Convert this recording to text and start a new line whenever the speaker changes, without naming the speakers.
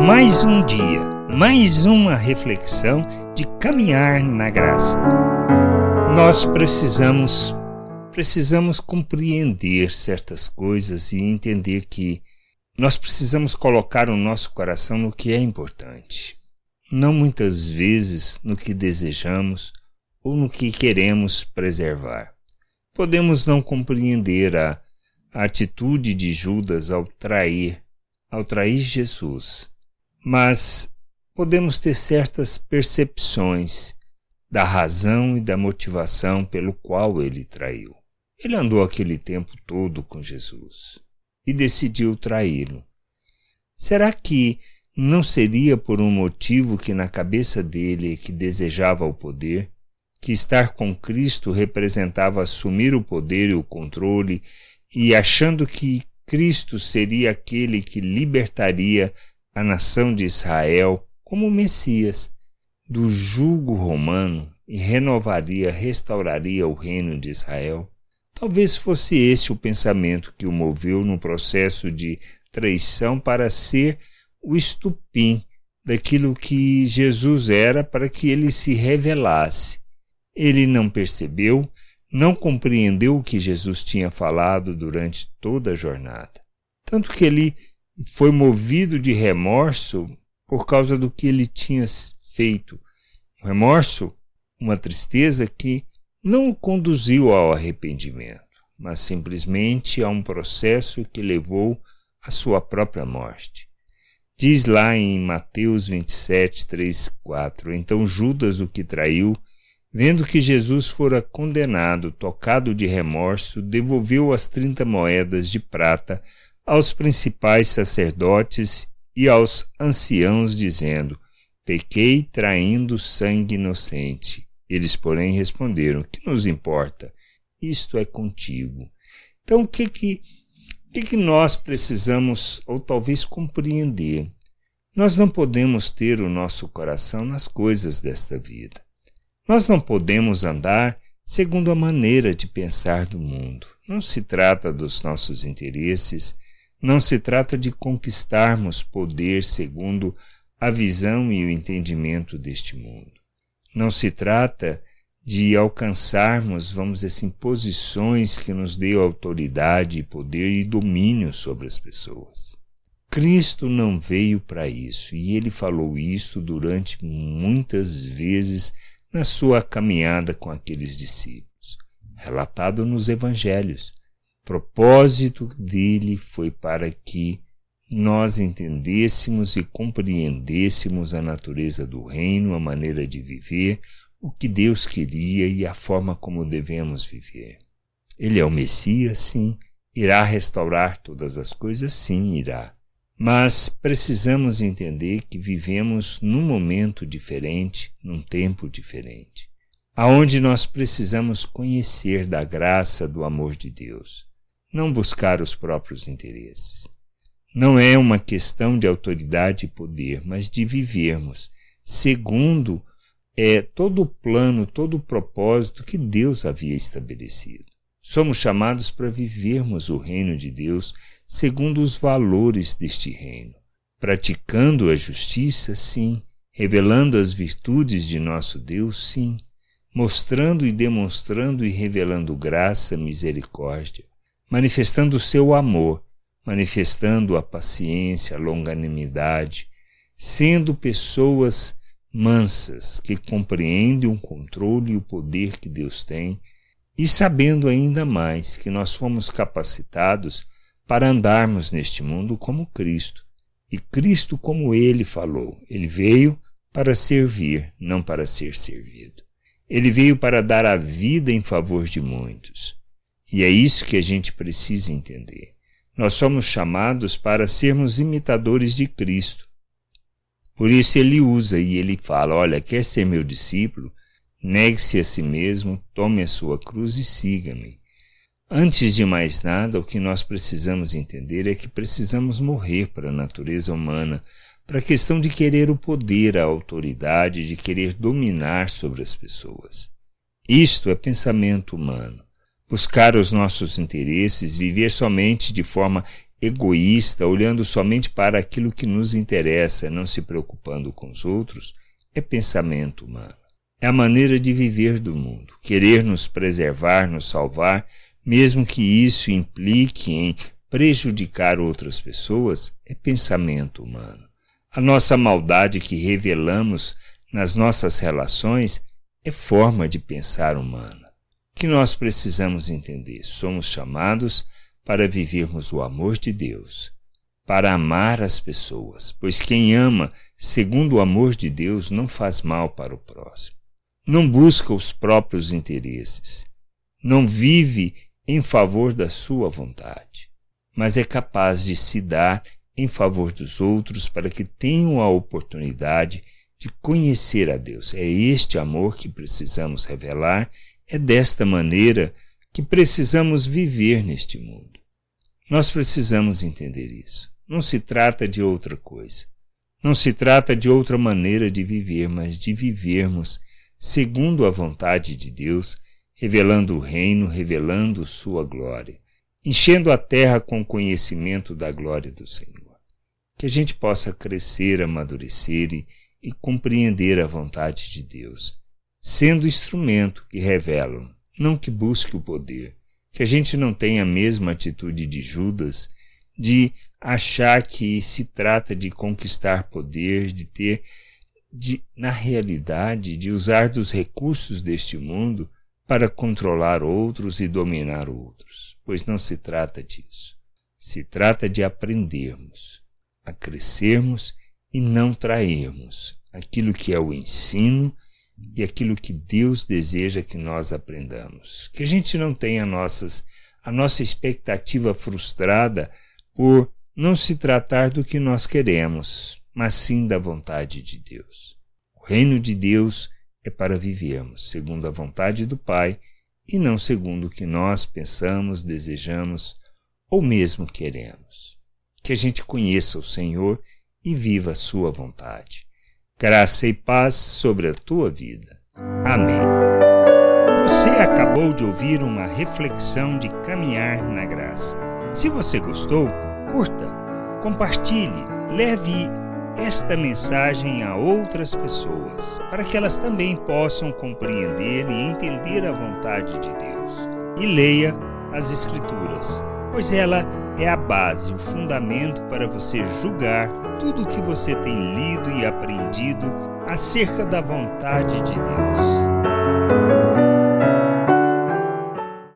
Mais um dia, mais uma reflexão de caminhar na graça. Nós precisamos compreender certas coisas e entender que nós precisamos colocar o nosso coração no que é importante, não muitas vezes no que desejamos ou no que queremos preservar. Podemos não compreender a atitude de Judas ao trair Jesus, mas podemos ter certas percepções da razão e da motivação pelo qual ele traiu. Ele andou aquele tempo todo com Jesus e decidiu traí-lo. Será que não seria por um motivo que na cabeça dele que desejava o poder, que estar com Cristo representava assumir o poder e o controle, e achando que Cristo seria aquele que libertaria a nação de Israel como Messias do jugo romano e restauraria o reino de Israel? Talvez fosse esse o pensamento que o moveu no processo de traição para ser o estupim daquilo que Jesus era para que ele se revelasse. Ele não percebeu, não compreendeu o que Jesus tinha falado durante toda a jornada. Tanto que ele foi movido de remorso por causa do que ele tinha feito. Um remorso, uma tristeza que não o conduziu ao arrependimento, mas simplesmente a um processo que levou à sua própria morte. Diz lá em Mateus 27, 3, 4, então Judas, o que traiu, vendo que Jesus fora condenado, tocado de remorso, devolveu as 30 moedas de prata aos principais sacerdotes e aos anciãos, dizendo: pequei traindo sangue inocente. Eles, porém, responderam: que nos importa? Isto é contigo. Então, o que nós precisamos, ou talvez, compreender? Nós não podemos ter o nosso coração nas coisas desta vida. Nós não podemos andar segundo a maneira de pensar do mundo. Não se trata dos nossos interesses, não se trata de conquistarmos poder segundo a visão e o entendimento deste mundo. Não se trata de alcançarmos, vamos dizer assim, posições que nos dê autoridade, poder e domínio sobre as pessoas. Cristo não veio para isso, e ele falou isso durante muitas vezes na sua caminhada com aqueles discípulos, relatado nos evangelhos. O propósito dele foi para que nós entendêssemos e compreendêssemos a natureza do reino, a maneira de viver, o que Deus queria e a forma como devemos viver. Ele é o Messias, sim. Irá restaurar todas as coisas, sim, irá. Mas precisamos entender que vivemos num momento diferente, num tempo diferente, aonde nós precisamos conhecer da graça, do amor de Deus, não buscar os próprios interesses. Não é uma questão de autoridade e poder, mas de vivermos segundo todo o plano, todo o propósito que Deus havia estabelecido. Somos chamados para vivermos o reino de Deus segundo os valores deste reino, praticando a justiça, sim, revelando as virtudes de nosso Deus, sim, mostrando e demonstrando e revelando graça, misericórdia, manifestando o seu amor, manifestando a paciência, a longanimidade, sendo pessoas mansas que compreendem o controle e o poder que Deus tem, e sabendo ainda mais que nós fomos capacitados para andarmos neste mundo como Cristo. E Cristo, como ele falou, ele veio para servir, não para ser servido. Ele veio para dar a vida em favor de muitos. E é isso que a gente precisa entender. Nós somos chamados para sermos imitadores de Cristo. Por isso ele usa e ele fala: olha, quer ser meu discípulo? Negue-se a si mesmo, tome a sua cruz e siga-me. Antes de mais nada, o que nós precisamos entender é que precisamos morrer para a natureza humana, para a questão de querer o poder, a autoridade, de querer dominar sobre as pessoas. Isto é pensamento humano. Buscar os nossos interesses, viver somente de forma egoísta, olhando somente para aquilo que nos interessa, não se preocupando com os outros, é pensamento humano. É a maneira de viver do mundo. Querer nos preservar, nos salvar, mesmo que isso implique em prejudicar outras pessoas, é pensamento humano. A nossa maldade que revelamos nas nossas relações é forma de pensar humana. O que nós precisamos entender? Somos chamados para vivermos o amor de Deus, para amar as pessoas, pois quem ama segundo o amor de Deus não faz mal para o próximo. Não busca os próprios interesses, não vive em favor da sua vontade, mas é capaz de se dar em favor dos outros para que tenham a oportunidade de conhecer a Deus. É este amor que precisamos revelar, é desta maneira que precisamos viver neste mundo. Nós precisamos entender isso. Não se trata de outra coisa. Não se trata de outra maneira de viver, mas de vivermos segundo a vontade de Deus, revelando o reino, revelando sua glória, enchendo a terra com o conhecimento da glória do Senhor. Que a gente possa crescer, amadurecer e compreender a vontade de Deus, sendo instrumento que revela, não que busque o poder, que a gente não tenha a mesma atitude de Judas, de achar que se trata de conquistar poder, na realidade, de usar dos recursos deste mundo para controlar outros e dominar outros, pois não se trata disso. Se trata de aprendermos, a crescermos e não trairmos aquilo que é o ensino e aquilo que Deus deseja que nós aprendamos. Que a gente não tenha a nossa expectativa frustrada por não se tratar do que nós queremos, mas sim da vontade de Deus. O reino de Deus é para vivermos segundo a vontade do Pai e não segundo o que nós pensamos, desejamos ou mesmo queremos. Que a gente conheça o Senhor e viva a sua vontade. Graça e paz sobre a tua vida. Amém. Você acabou de ouvir uma reflexão de caminhar na graça. Se você gostou, curta, compartilhe, leve esta mensagem a outras pessoas, para que elas também possam compreender e entender a vontade de Deus. E leia as Escrituras, pois ela é a base, o fundamento para você julgar tudo o que você tem lido e aprendido acerca da vontade de Deus.